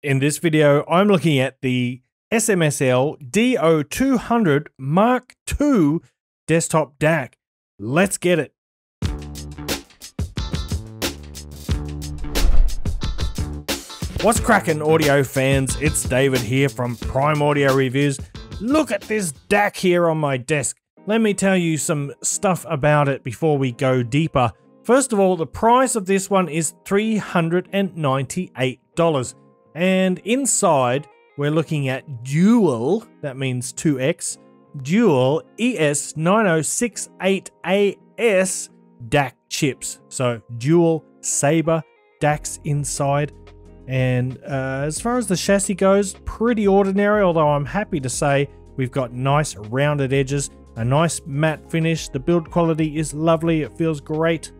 In this video, I'm looking at the SMSL DO200 MKII desktop DAC. Let's get it. What's cracking, audio fans? It's David here from Prime Audio Reviews. Look at this DAC here on my desk. Let me tell you some stuff about it before we go deeper. First of all, the price of this one is $398. And inside, we're looking at dual, that means 2X, dual ES9068AS DAC chips. So dual Sabre DACs inside. And as far as the chassis goes, pretty ordinary, although I'm happy to say we've got nice rounded edges, a nice matte finish. The build quality is lovely, it feels great.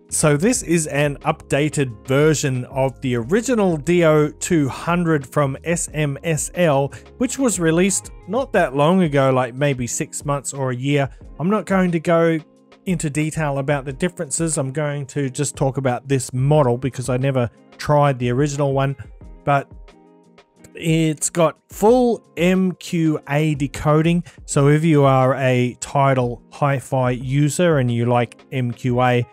So this is an updated version of the original DO200 from SMSL, which was released not that long ago, like maybe 6 months or a year. I'm not going to go into detail about the differences. I'm going to just talk about this model because I never tried the original one, but it's got full Mqa decoding. So if you are a Tidal hi-fi user and you like Mqa,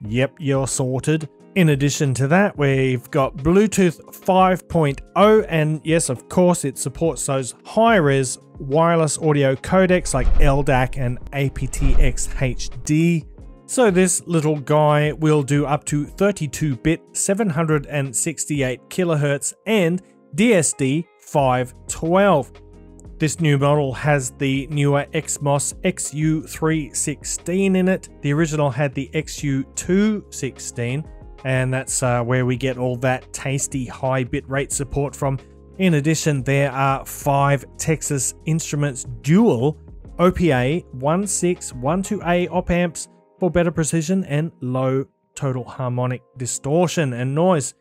yep, you're sorted. In addition to that, we've got Bluetooth 5.0, and yes, of course, it supports those high-res wireless audio codecs like LDAC and aptX HD. So this little guy will do up to 32-bit, 768 kHz and DSD 512. This new model has the newer XMOS XU316 in it. The original had the XU216, and that's where we get all that tasty high bitrate support from. In addition, there are 5 Texas Instruments dual OPA 1612A op amps for better precision and low total harmonic distortion and noise.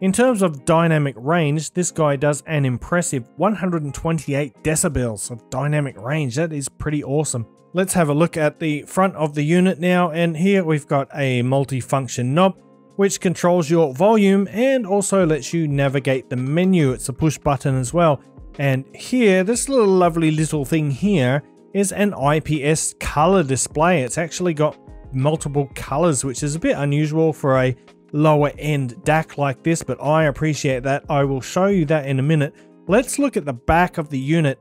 In terms of dynamic range, this guy does an impressive 128 decibels of dynamic range. That is pretty awesome. Let's have a look at the front of the unit now, and here we've got a multifunction knob which controls your volume and also lets you navigate the menu. It's a push button as well. And here, this lovely little thing here is an IPS color display. It's actually got multiple colors, which is a bit unusual for a lower end DAC like this, but I appreciate that. I will show you that in a minute. Let's look at the back of the unit,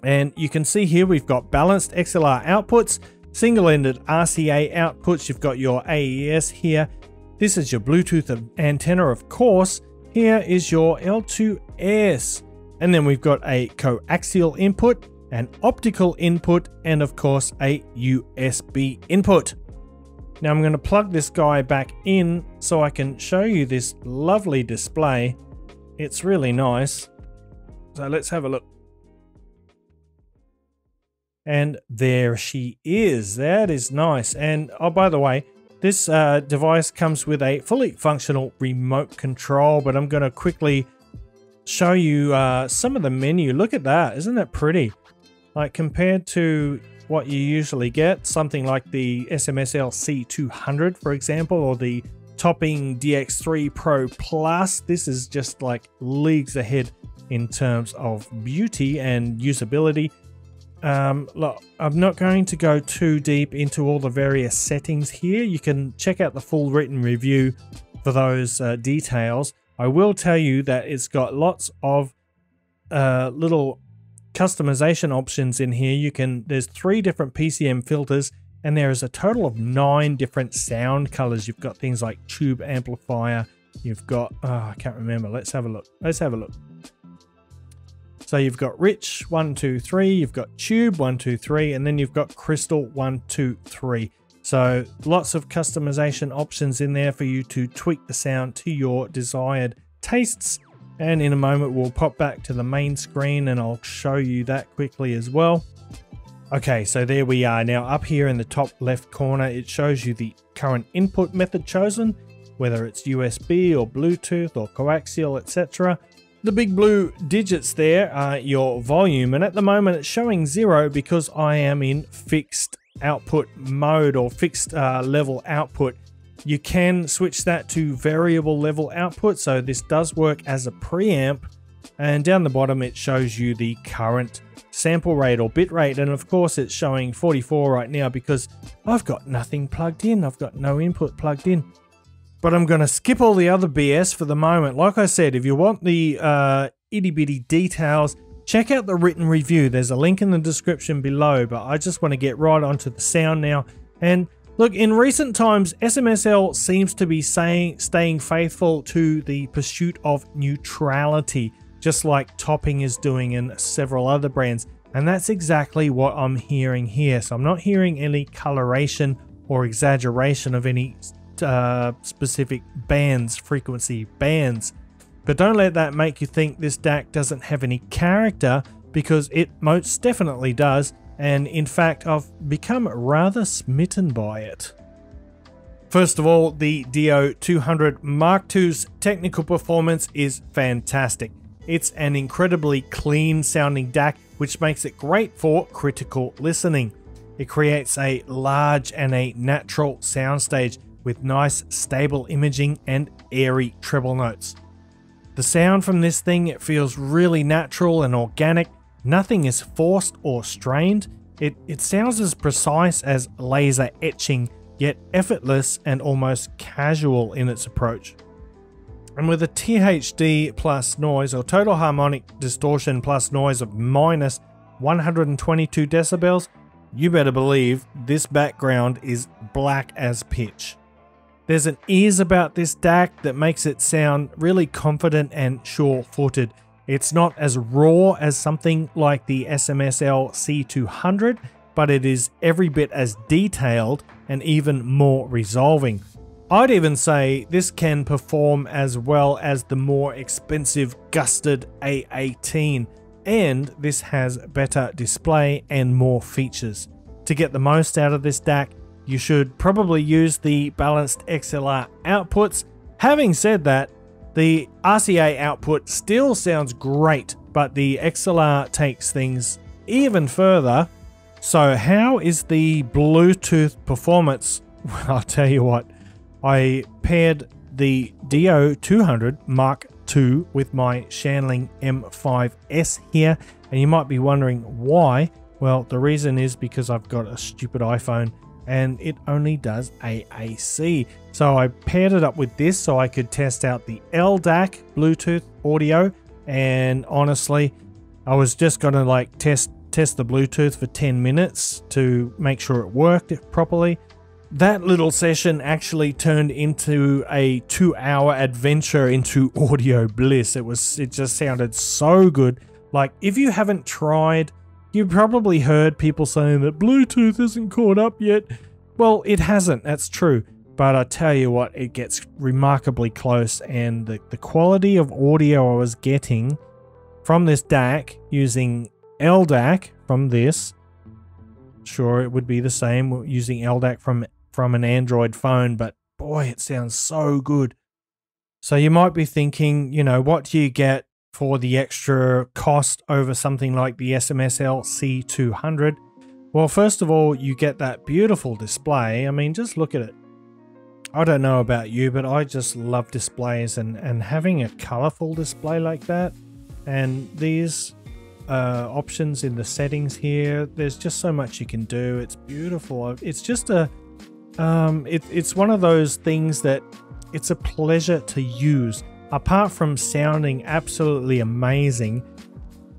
and you can see here we've got balanced XLR outputs, single-ended RCA outputs. You've got your AES here. This is your Bluetooth antenna, of course. Here is your L2S, and then we've got a coaxial input, an optical input, and of course a USB input. Now I'm going to plug this guy back in so I can show you this lovely display. It's really nice. So let's have a look. And there she is. That is nice. And oh, by the way, this device comes with a fully functional remote control, but I'm going to quickly show you some of the menu. Look at that. Isn't that pretty? Like compared to what you usually get, something like the SMSL C200, for example, or the Topping DX3 Pro Plus, this is just like leagues ahead in terms of beauty and usability. Look, I'm not going to go too deep into all the various settings here. You can check out the full written review for those details. I will tell you that it's got lots of little customization options in here. There's 3 different PCM filters, and there is a total of 9 different sound colors. You've got things like tube amplifier. You've got, I can't remember. Let's have a look. So you've got rich 1, 2, 3. You've got tube 1, 2, 3, and then you've got crystal 1, 2, 3. So lots of customization options in there for you to tweak the sound to your desired tastes. And in a moment, we'll pop back to the main screen and I'll show you that quickly as well. Okay, so there we are. Now up here in the top left corner, it shows you the current input method chosen, whether it's USB or Bluetooth or coaxial, etc. The big blue digits there are your volume, and at the moment it's showing 0 because I am in fixed output mode or fixed level output. You can switch that to variable level output, so this does work as a preamp. And down the bottom it shows you the current sample rate or bit rate, and of course it's showing 44 right now because I've got nothing plugged in. I've got no input plugged in. But I'm going to skip all the other BS for the moment. Like I said, if you want the itty bitty details, check out the written review. There's a link in the description below, but I just want to get right onto the sound now. And look, in recent times, SMSL seems to be staying faithful to the pursuit of neutrality, just like Topping is doing in several other brands. And that's exactly what I'm hearing here. So I'm not hearing any coloration or exaggeration of any specific bands, frequency bands. But don't let that make you think this DAC doesn't have any character, because it most definitely does. And in fact, I've become rather smitten by it. First of all, the DO200 Mark II's technical performance is fantastic. It's an incredibly clean sounding DAC, which makes it great for critical listening. It creates a large and a natural soundstage with nice stable imaging and airy treble notes. The sound from this thing, it feels really natural and organic. Nothing is forced or strained. It sounds as precise as laser etching, yet effortless and almost casual in its approach. And with a THD plus noise, or total harmonic distortion plus noise, of minus 122 decibels, you better believe this background is black as pitch. There's an ease about this DAC that makes it sound really confident and sure-footed. It's not as raw as something like the SMSL C200, but it is every bit as detailed and even more resolving. I'd even say this can perform as well as the more expensive Gusted A18, and this has better display and more features. To get the most out of this DAC, you should probably use the balanced XLR outputs. Having said that, the RCA output still sounds great, but the XLR takes things even further. So how is the Bluetooth performance? Well, I'll tell you what, I paired the DO200 Mark II with my Shanling M5S here, and you might be wondering why. Well, the reason is because I've got a stupid iPhone and it only does AAC. So I paired it up with this so I could test out the LDAC Bluetooth audio, and honestly, I was just gonna like test the Bluetooth for 10 minutes to make sure it worked properly. That little session actually turned into a 2-hour adventure into audio bliss. It just sounded so good. Like, if you haven't tried, you've probably heard people saying that Bluetooth isn't caught up yet. Well, it hasn't, that's true. But I tell you what, it gets remarkably close, and the quality of audio I was getting from this DAC using LDAC from this, sure it would be the same using LDAC from an Android phone, but boy, it sounds so good. So you might be thinking, you know, what do you get for the extra cost over something like the SMSL C200? Well, first of all, you get that beautiful display. I mean, just look at it. I don't know about you, but I just love displays, and having a colorful display like that, and these options in the settings here, there's just so much you can do. It's beautiful. It's just it's one of those things that it's a pleasure to use. Apart from sounding absolutely amazing,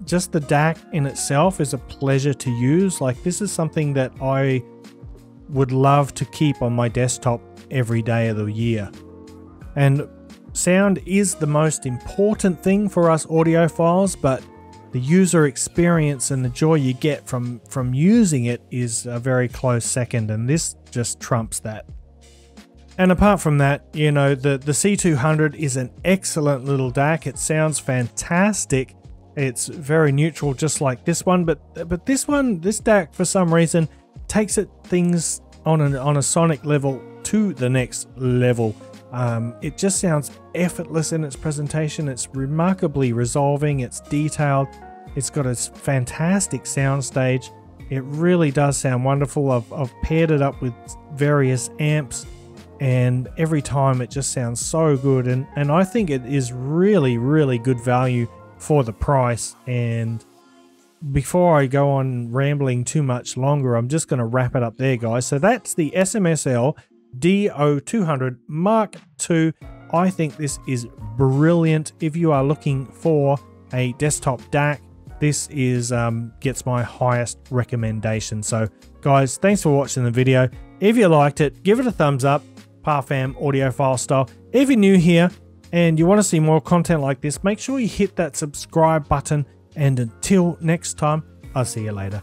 just the DAC in itself is a pleasure to use. Like, this is something that I would love to keep on my desktop every day of the year. And sound is the most important thing for us audiophiles, but the user experience and the joy you get from using it is a very close second, and this just trumps that. And apart from that, you know, the C200 is an excellent little DAC. It sounds fantastic. It's very neutral, just like this one, but this DAC, for some reason, takes things on a sonic level to the next level. It just sounds effortless in its presentation. It's remarkably resolving. It's detailed. It's got a fantastic soundstage. It really does sound wonderful. I've paired it up with various amps, and every time it just sounds so good, and I think it is really good value for the price. And before I go on rambling too much longer, I'm just going to wrap it up there, guys. So that's the SMSL DO200 Mark II. I think this is brilliant. If you are looking for a desktop DAC, this is gets my highest recommendation. So guys, thanks for watching the video. If you liked it, give it a thumbs up, Parfam audiophile style. If you're new here and you want to see more content like this, make sure you hit that subscribe button. And until next time, I'll see you later.